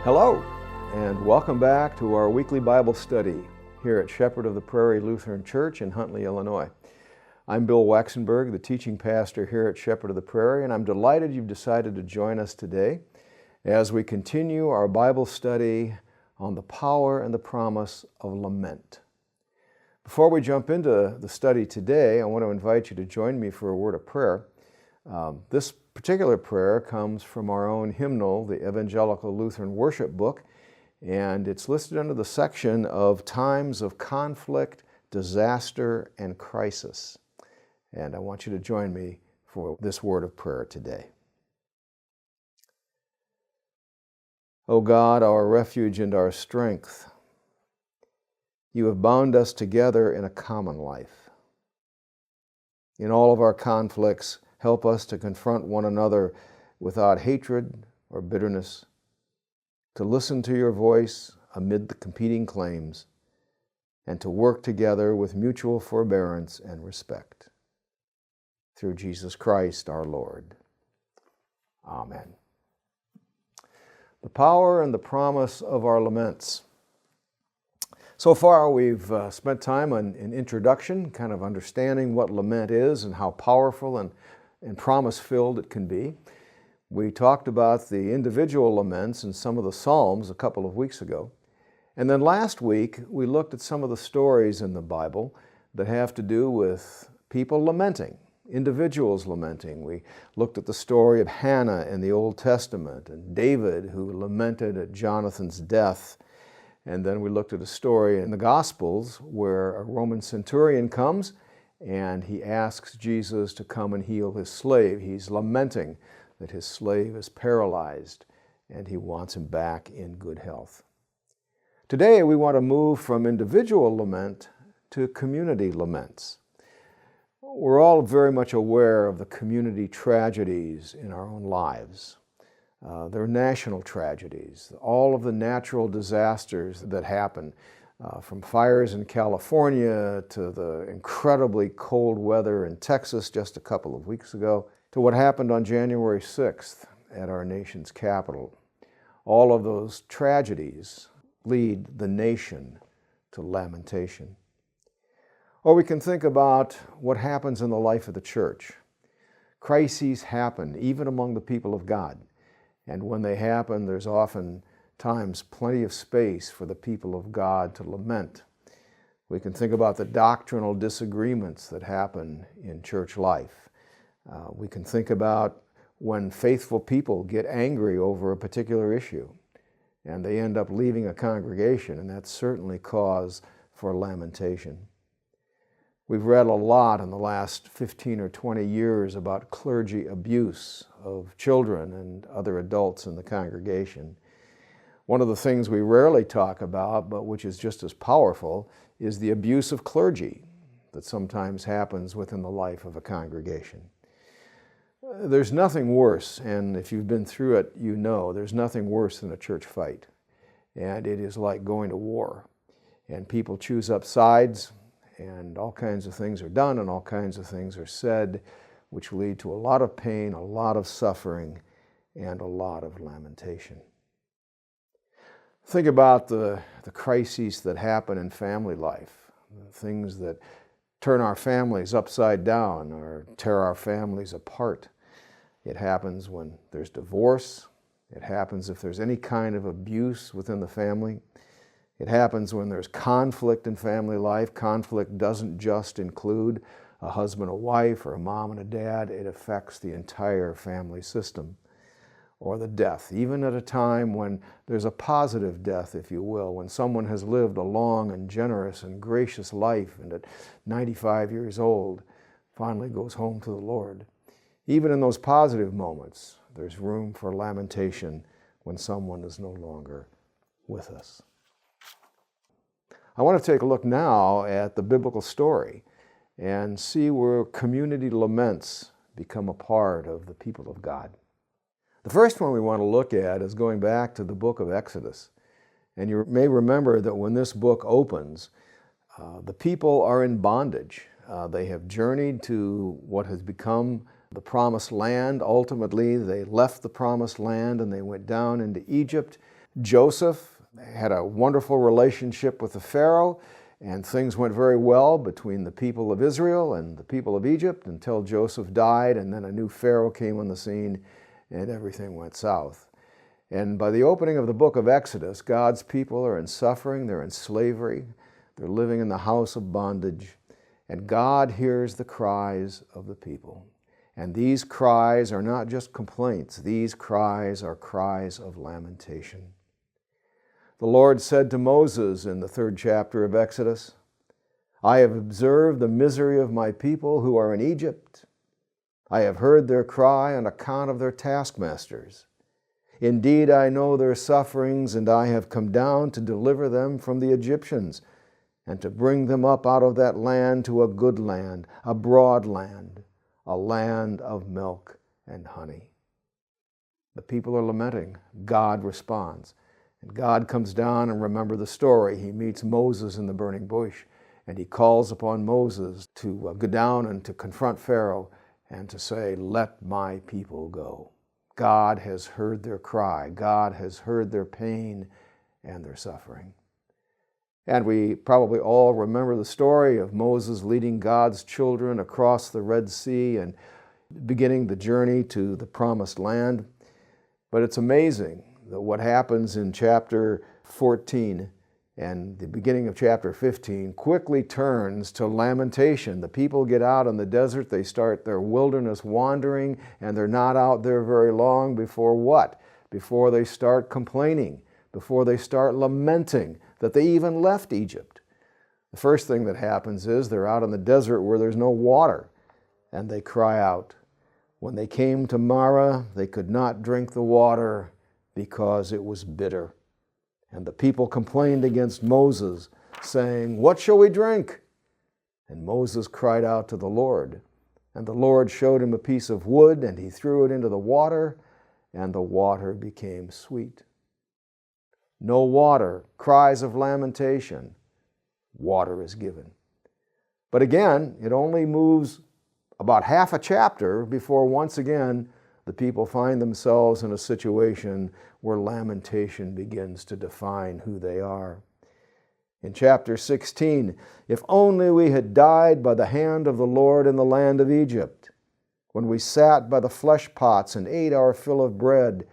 Hello, and welcome back to our weekly Bible study here at Shepherd of the Prairie Lutheran Church in Huntley, Illinois. I'm Bill Waxenberg, the teaching pastor here at Shepherd of the Prairie, and I'm delighted you've decided to join us today as we continue our Bible study on the power and the promise of lament. Before we jump into the study today, I want to invite you to join me for a word of prayer. This particular prayer comes from our own hymnal, the Evangelical Lutheran Worship Book, and it's listed under the section of times of conflict, disaster, and crisis. And I want you to join me for this word of prayer today. O God, our refuge and our strength, you have bound us together in a common life. In all of our conflicts, help us to confront one another without hatred or bitterness, to listen to your voice amid the competing claims, and to work together with mutual forbearance and respect. Through Jesus Christ our Lord. Amen. The power and the promise of our laments. So far we've spent time on an introduction, kind of understanding what lament is and how powerful and promise-filled it can be. We talked about the individual laments in some of the Psalms a couple of weeks ago. And then last week, we looked at some of the stories in the Bible that have to do with people lamenting, individuals lamenting. We looked at the story of Hannah in the Old Testament and David, who lamented at Jonathan's death. And then we looked at a story in the Gospels where a Roman centurion comes and he asks Jesus to come and heal his slave. He's lamenting that his slave is paralyzed and he wants him back in good health. Today we want to move from individual lament to community laments. We're all very much aware of the community tragedies in our own lives. They're national tragedies, all of the natural disasters that happen, from fires in California to the incredibly cold weather in Texas just a couple of weeks ago, to what happened on January 6th at our nation's capital. All of those tragedies lead the nation to lamentation. Or we can think about what happens in the life of the church. Crises happen even among the people of God. And when they happen, there's oftentimes plenty of space for the people of God to lament. We can think about the doctrinal disagreements that happen in church life. We can think about when faithful people get angry over a particular issue and they end up leaving a congregation, and that's certainly cause for lamentation. We've read a lot in the last 15 or 20 years about clergy abuse of children and other adults in the congregation. One of the things we rarely talk about, but which is just as powerful, is the abuse of clergy that sometimes happens within the life of a congregation. There's nothing worse, and if you've been through it, you know, there's nothing worse than a church fight. And it is like going to war. And people choose up sides, and all kinds of things are done and all kinds of things are said, which lead to a lot of pain, a lot of suffering, and a lot of lamentation. Think about the crises that happen in family life, things that turn our families upside down or tear our families apart. It happens when there's divorce. It happens if there's any kind of abuse within the family. It happens when there's conflict in family life. Conflict doesn't just include a husband and a wife or a mom and a dad. It affects the entire family system. Or the death, even at a time when there's a positive death, if you will, when someone has lived a long and generous and gracious life and at 95 years old finally goes home to the Lord. Even in those positive moments, there's room for lamentation when someone is no longer with us. I want to take a look now at the biblical story and see where community laments become a part of the people of God. The first one we want to look at is going back to the book of Exodus. And you may remember that when this book opens, the people are in bondage. They have journeyed to what has become the promised land. Ultimately, they left the promised land and they went down into Egypt. Joseph had a wonderful relationship with the Pharaoh, and things went very well between the people of Israel and the people of Egypt until Joseph died, and then a new Pharaoh came on the scene and everything went south. And by the opening of the book of Exodus, God's people are in suffering, they're in slavery, they're living in the house of bondage, and God hears the cries of the people. And these cries are not just complaints, these cries are cries of lamentation. The Lord said to Moses in the 3rd chapter of Exodus, I have observed the misery of my people who are in Egypt. I have heard their cry on account of their taskmasters. Indeed, I know their sufferings, and I have come down to deliver them from the Egyptians, and to bring them up out of that land to a good land, a broad land, a land of milk and honey. The people are lamenting. God responds. And God comes down, and remember the story. He meets Moses in the burning bush, and he calls upon Moses to go down and to confront Pharaoh and to say, let my people go. God has heard their cry. God has heard their pain and their suffering. And we probably all remember the story of Moses leading God's children across the Red Sea and beginning the journey to the Promised Land. But it's amazing that what happens in chapter 14 and the beginning of chapter 15 quickly turns to lamentation. The people get out in the desert, they start their wilderness wandering, and they're not out there very long before what? Before they start complaining, before they start lamenting that they even left Egypt. The first thing that happens is they're out in the desert where there's no water, and they cry out. When they came to Marah, they could not drink the water because it was bitter. And the people complained against Moses, saying, what shall we drink? And Moses cried out to the Lord. And the Lord showed him a piece of wood, and he threw it into the water, and the water became sweet. No water, cries of lamentation. Water is given. But again, it only moves about half a chapter before once again the people find themselves in a situation where lamentation begins to define who they are. In chapter 16, if only we had died by the hand of the Lord in the land of Egypt, when we sat by the flesh pots and ate our fill of bread,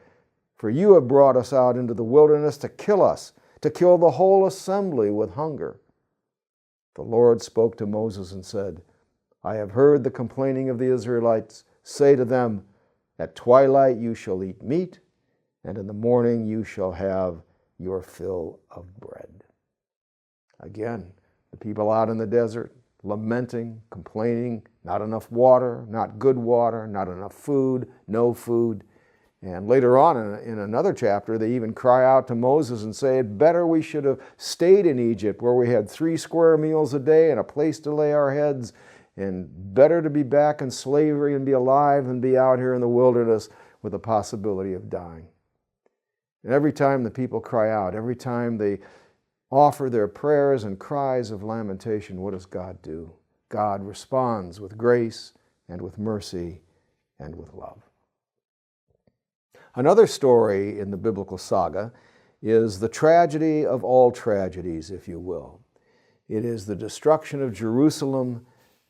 for you have brought us out into the wilderness to kill us, to kill the whole assembly with hunger. The Lord spoke to Moses and said, I have heard the complaining of the Israelites. Say to them, at twilight you shall eat meat, and in the morning you shall have your fill of bread. Again, the people out in the desert, lamenting, complaining, not enough water, not good water, not enough food, no food. And later on in another chapter, they even cry out to Moses and say, better we should have stayed in Egypt where we had 3 square meals a day and a place to lay our heads, and better to be back in slavery and be alive than be out here in the wilderness with the possibility of dying. And every time the people cry out, every time they offer their prayers and cries of lamentation, what does God do? God responds with grace and with mercy and with love. Another story in the biblical saga is the tragedy of all tragedies, if you will. It is the destruction of Jerusalem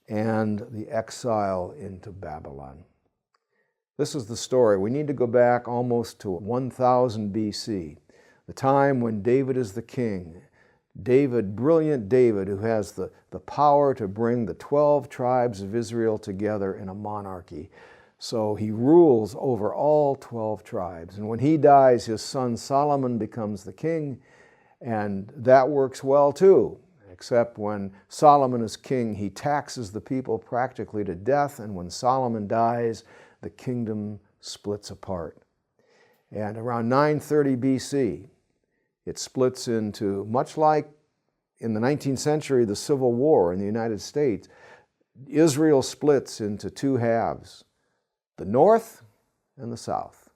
and the exile into Babylon. This is the story. We need to go back almost to 1000 BC, the time when David is the king. David, brilliant David, who has the power to bring the 12 tribes of Israel together in a monarchy. So he rules over all 12 tribes. And when he dies, his son Solomon becomes the king, and that works well too. Except when Solomon is king, he taxes the people practically to death, and when Solomon dies, the kingdom splits apart. And around 930 BC, it splits into, much like in the 19th century, the Civil War in the United States, Israel splits into 2 halves, the north and the south.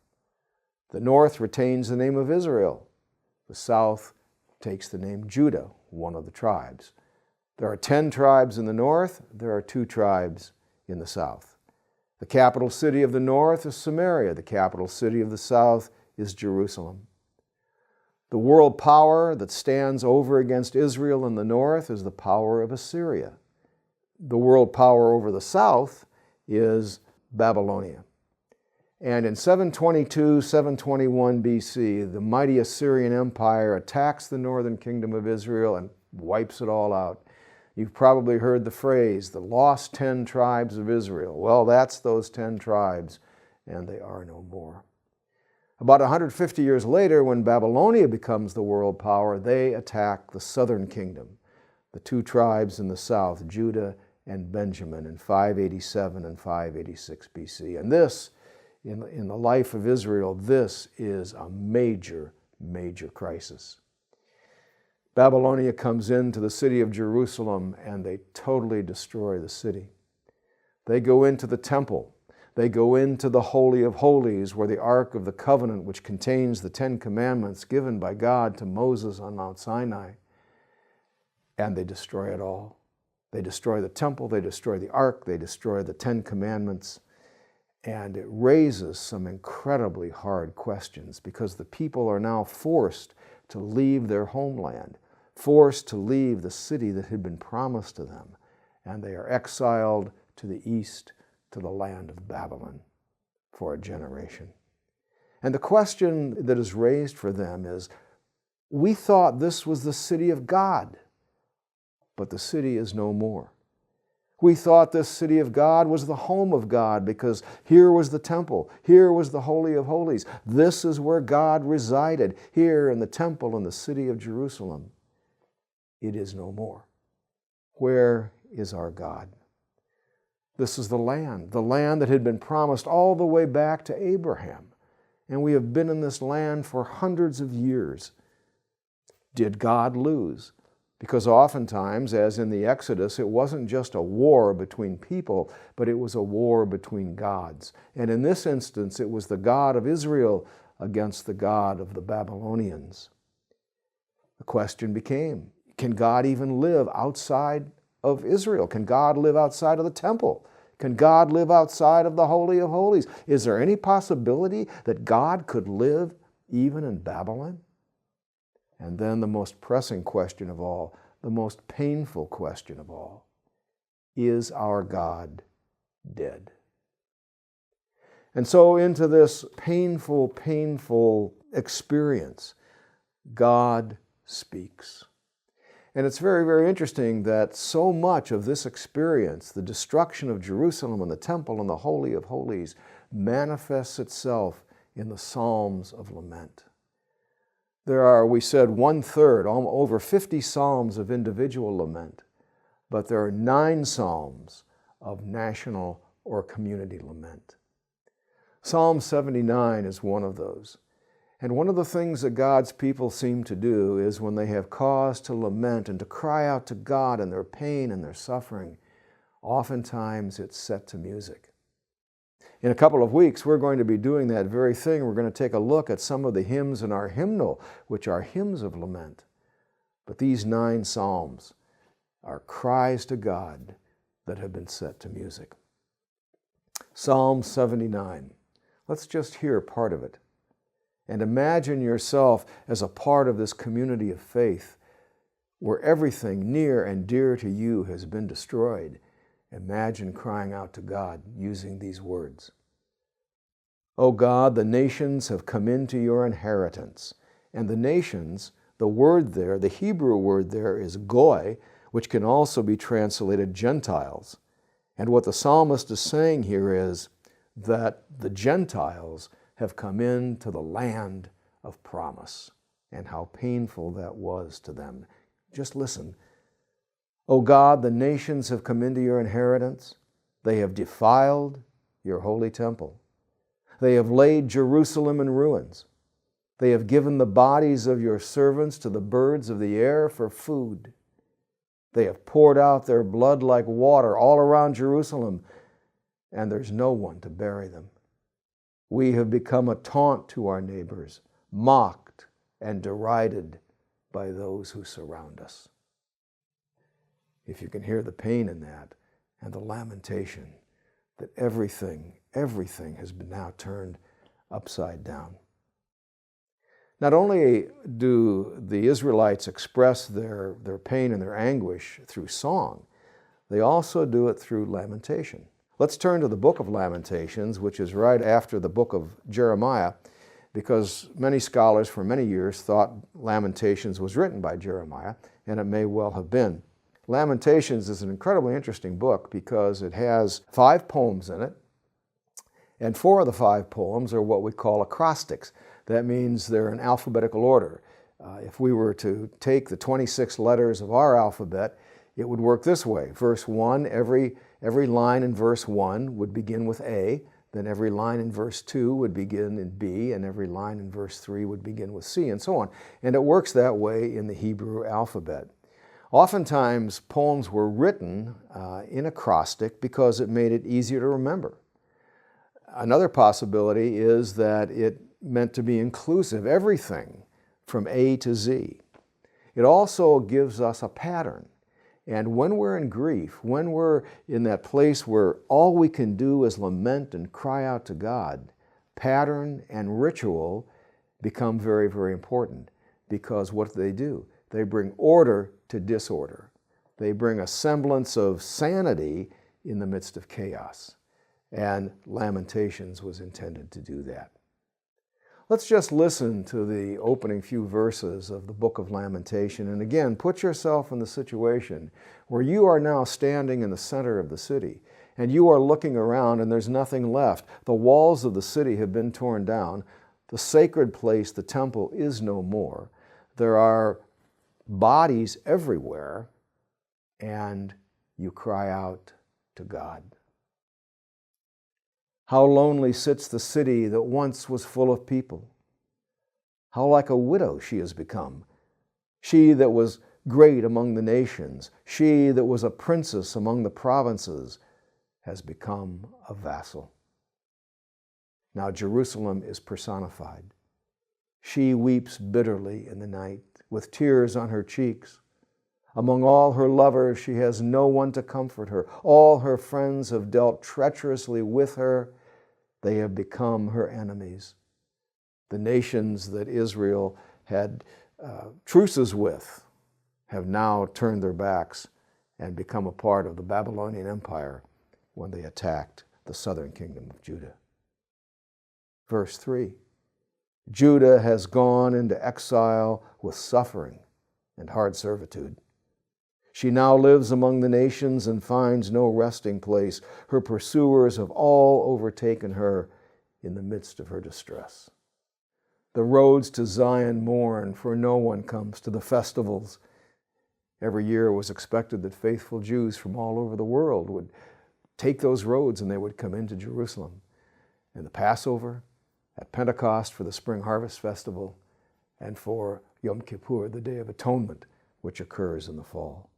The north retains the name of Israel. The south takes the name Judah, one of the tribes. There are 10 tribes in the north, there are 2 tribes in the south. The capital city of the north is Samaria, the capital city of the south is Jerusalem. The world power that stands over against Israel in the north is the power of Assyria. The world power over the south is Babylonia. And in 722, 721 BC, the mighty Assyrian Empire attacks the northern kingdom of Israel and wipes it all out. You've probably heard the phrase, the lost 10 tribes of Israel. Well, that's those 10 tribes, and they are no more. About 150 years later, when Babylonia becomes the world power, they attack the southern kingdom, the 2 tribes in the south, Judah and Benjamin, in 587 and 586 BC. And this, in the life of Israel, this is a major, major crisis. Babylonia comes into the city of Jerusalem and they totally destroy the city. They go into the temple. They go into the Holy of Holies, where the Ark of the Covenant, which contains the 10 Commandments given by God to Moses on Mount Sinai, and they destroy it all. They destroy the temple, they destroy the Ark, they destroy the 10 Commandments, and it raises some incredibly hard questions because the people are now forced to leave their homeland, forced to leave the city that had been promised to them, and they are exiled to the east, to the land of Babylon for a generation. And the question that is raised for them is, we thought this was the city of God, but the city is no more. We thought this city of God was the home of God because here was the temple, here was the Holy of Holies. This is where God resided, here in the temple in the city of Jerusalem. It is no more. Where is our God? This is the land that had been promised all the way back to Abraham. And we have been in this land for hundreds of years. Did God lose? Because oftentimes, as in the Exodus, it wasn't just a war between people, but it was a war between gods. And in this instance, it was the God of Israel against the God of the Babylonians. The question became, can God even live outside of Israel? Can God live outside of the temple? Can God live outside of the Holy of Holies? Is there any possibility that God could live even in Babylon? And then the most pressing question of all, the most painful question of all, is our God dead? And so into this painful, painful experience, God speaks. And it's very, very interesting that so much of this experience, the destruction of Jerusalem and the temple and the Holy of Holies, manifests itself in the Psalms of Lament. There are, we said, 1/3, over 50 psalms of individual lament, but there are 9 psalms of national or community lament. Psalm 79 is one of those. And one of the things that God's people seem to do is when they have cause to lament and to cry out to God in their pain and their suffering, oftentimes it's set to music. In a couple of weeks, we're going to be doing that very thing. We're going to take a look at some of the hymns in our hymnal, which are hymns of lament. But these 9 psalms are cries to God that have been set to music. Psalm 79. Let's just hear part of it. And imagine yourself as a part of this community of faith where everything near and dear to you has been destroyed. Imagine crying out to God using these words. O God, the nations have come into your inheritance. And the nations, the word there, the Hebrew word there is goy, which can also be translated Gentiles. And what the psalmist is saying here is that the Gentiles have come into the land of promise, and how painful that was to them. Just listen. O God, the nations have come into your inheritance. They have defiled your holy temple. They have laid Jerusalem in ruins. They have given the bodies of your servants to the birds of the air for food. They have poured out their blood like water all around Jerusalem, and there's no one to bury them. We have become a taunt to our neighbors, mocked and derided by those who surround us. If you can hear the pain in that and the lamentation that everything has been now turned upside down. Not only do the Israelites express their pain and their anguish through song, they also do it through lamentation. Let's turn to the book of Lamentations, which is right after the book of Jeremiah, because many scholars for many years thought Lamentations was written by Jeremiah, and it may well have been. Lamentations is an incredibly interesting book because it has 5 poems in it, and 4 of the 5 poems are what we call acrostics. That means they're in alphabetical order. If we were to take the 26 letters of our alphabet, it would work this way. Verse 1, every line in verse 1 would begin with A, then every line in verse 2 would begin in B, and every line in verse 3 would begin with C, and so on. And it works that way in the Hebrew alphabet. Oftentimes, poems were written in acrostic because it made it easier to remember. Another possibility is that it meant to be inclusive, everything from A to Z. It also gives us a pattern. And when we're in grief, when we're in that place where all we can do is lament and cry out to God, pattern and ritual become very, very important, because what do? They bring order to disorder. They bring a semblance of sanity in the midst of chaos. And Lamentations was intended to do that. Let's just listen to the opening few verses of the book of Lamentation. And again, put yourself in the situation where you are now standing in the center of the city and you are looking around and there's nothing left. The walls of the city have been torn down. The sacred place, the temple, is no more. There are bodies everywhere, and you cry out to God. How lonely sits the city that once was full of people. How like a widow she has become. She that was great among the nations, she that was a princess among the provinces, has become a vassal. Now Jerusalem is personified. She weeps bitterly in the night, with tears on her cheeks. Among all her lovers, she has no one to comfort her. All her friends have dealt treacherously with her. They have become her enemies. The nations that Israel had truces with have now turned their backs and become a part of the Babylonian Empire when they attacked the southern kingdom of Judah. Verse 3, Judah has gone into exile with suffering and hard servitude. She now lives among the nations and finds no resting place. Her pursuers have all overtaken her in the midst of her distress. The roads to Zion mourn, for no one comes to the festivals. Every year it was expected that faithful Jews from all over the world would take those roads and they would come into Jerusalem. And the Passover, at Pentecost for the Spring Harvest Festival, and for Yom Kippur, the Day of Atonement, which occurs in the fall.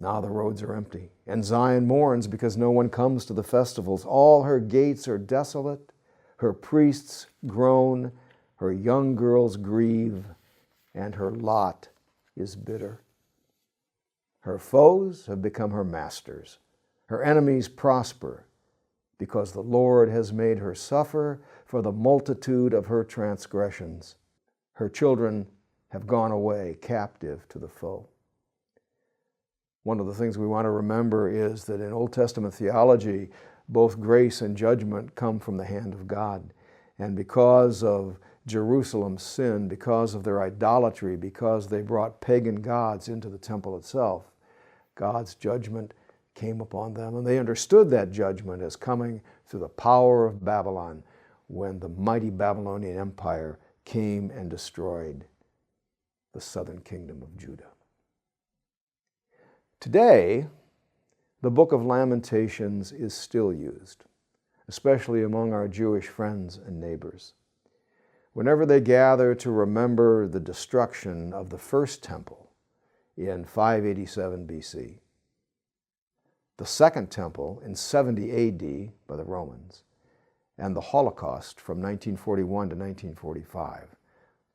Now the roads are empty, and Zion mourns because no one comes to the festivals. All her gates are desolate, her priests groan, her young girls grieve, and her lot is bitter. Her foes have become her masters. Her enemies prosper, because the Lord has made her suffer for the multitude of her transgressions. Her children have gone away captive to the foe. One of the things we want to remember is that in Old Testament theology, both grace and judgment come from the hand of God. And because of Jerusalem's sin, because of their idolatry, because they brought pagan gods into the temple itself, God's judgment came upon them. And they understood that judgment as coming through the power of Babylon when the mighty Babylonian Empire came and destroyed the southern kingdom of Judah. Today, the book of Lamentations is still used, especially among our Jewish friends and neighbors. Whenever they gather to remember the destruction of the first temple in 587 BC, the second temple in 70 AD by the Romans, and the Holocaust from 1941 to 1945,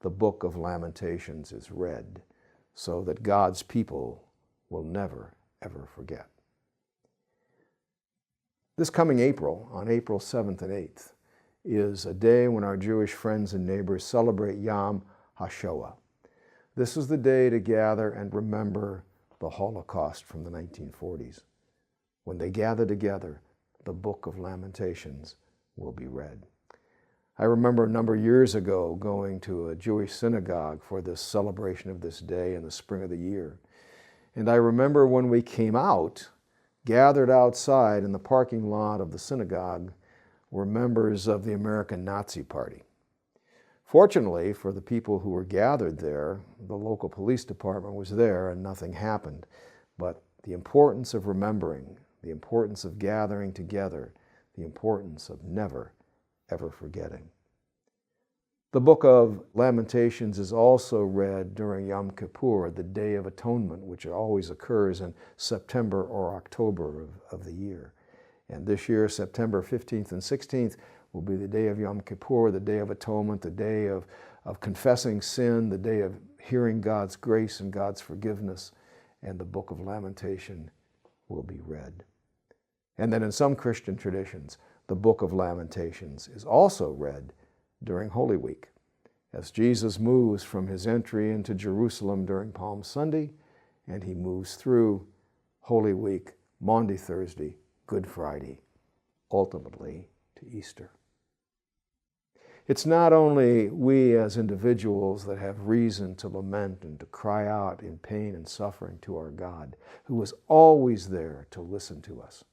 the book of Lamentations is read so that God's people will never, ever forget. This coming April, on April 7th and 8th, is a day when our Jewish friends and neighbors celebrate Yom HaShoah. This is the day to gather and remember the Holocaust from the 1940s. When they gather together, the Book of Lamentations will be read. I remember a number of years ago going to a Jewish synagogue for this celebration of this day in the spring of the year. And I remember when we came out, gathered outside in the parking lot of the synagogue were members of the American Nazi Party. Fortunately for the people who were gathered there, the local police department was there and nothing happened. But the importance of remembering, the importance of gathering together, the importance of never, ever forgetting. The Book of Lamentations is also read during Yom Kippur, the Day of Atonement, which always occurs in September or October of the year. And this year, September 15th and 16th, will be the day of Yom Kippur, the Day of Atonement, the day of confessing sin, the day of hearing God's grace and God's forgiveness, and the Book of Lamentation will be read. And then in some Christian traditions, the Book of Lamentations is also read during Holy Week, as Jesus moves from his entry into Jerusalem during Palm Sunday, and he moves through Holy Week, Maundy Thursday, Good Friday, ultimately to Easter. It's not only we as individuals that have reason to lament and to cry out in pain and suffering to our God, who is always there to listen to us,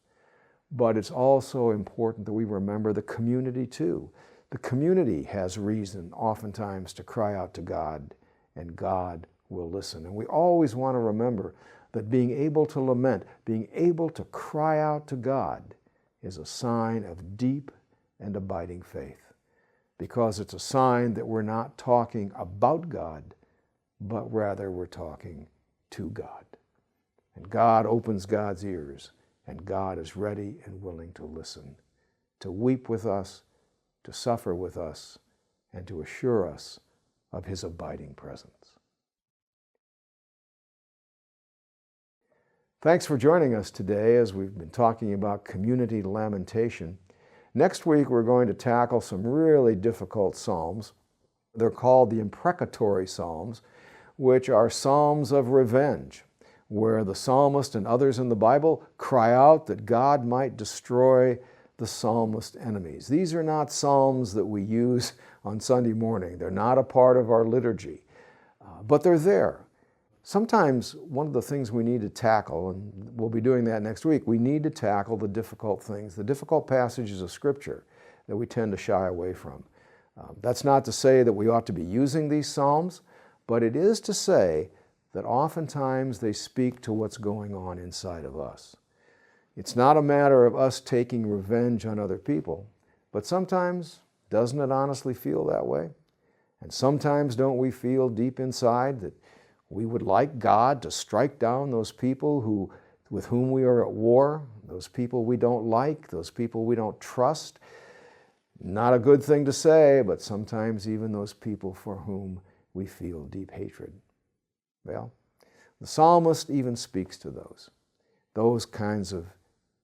but it's also important that we remember the community too. The community has reason oftentimes to cry out to God, and God will listen. And we always want to remember that being able to lament, being able to cry out to God, is a sign of deep and abiding faith, because it's a sign that we're not talking about God, but rather we're talking to God. And God opens God's ears, and God is ready and willing to listen, to weep with us, to suffer with us, and to assure us of his abiding presence. Thanks for joining us today as we've been talking about community lamentation. Next week we're going to tackle some really difficult psalms. They're called the imprecatory psalms, which are psalms of revenge, where the psalmist and others in the Bible cry out that God might destroy the psalmist's enemies. These are not psalms that we use on Sunday morning. They're not a part of our liturgy, but they're there. Sometimes one of the things we need to tackle, and we'll be doing that next week, we need to tackle the difficult things, the difficult passages of Scripture that we tend to shy away from. That's not to say that we ought to be using these psalms, but it is to say that oftentimes they speak to what's going on inside of us. It's not a matter of us taking revenge on other people, but sometimes, doesn't it honestly feel that way? And sometimes don't we feel deep inside that we would like God to strike down those people with whom we are at war, those people we don't like, those people we don't trust? Not a good thing to say, but sometimes even those people for whom we feel deep hatred. Well, the psalmist even speaks to those kinds of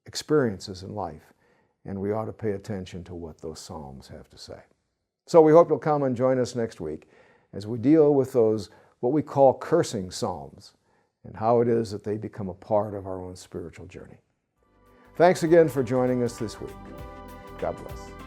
experiences in life, and we ought to pay attention to what those psalms have to say. So we hope you'll come and join us next week as we deal with those what we call cursing psalms and how it is that they become a part of our own spiritual journey. Thanks again for joining us this week. God bless.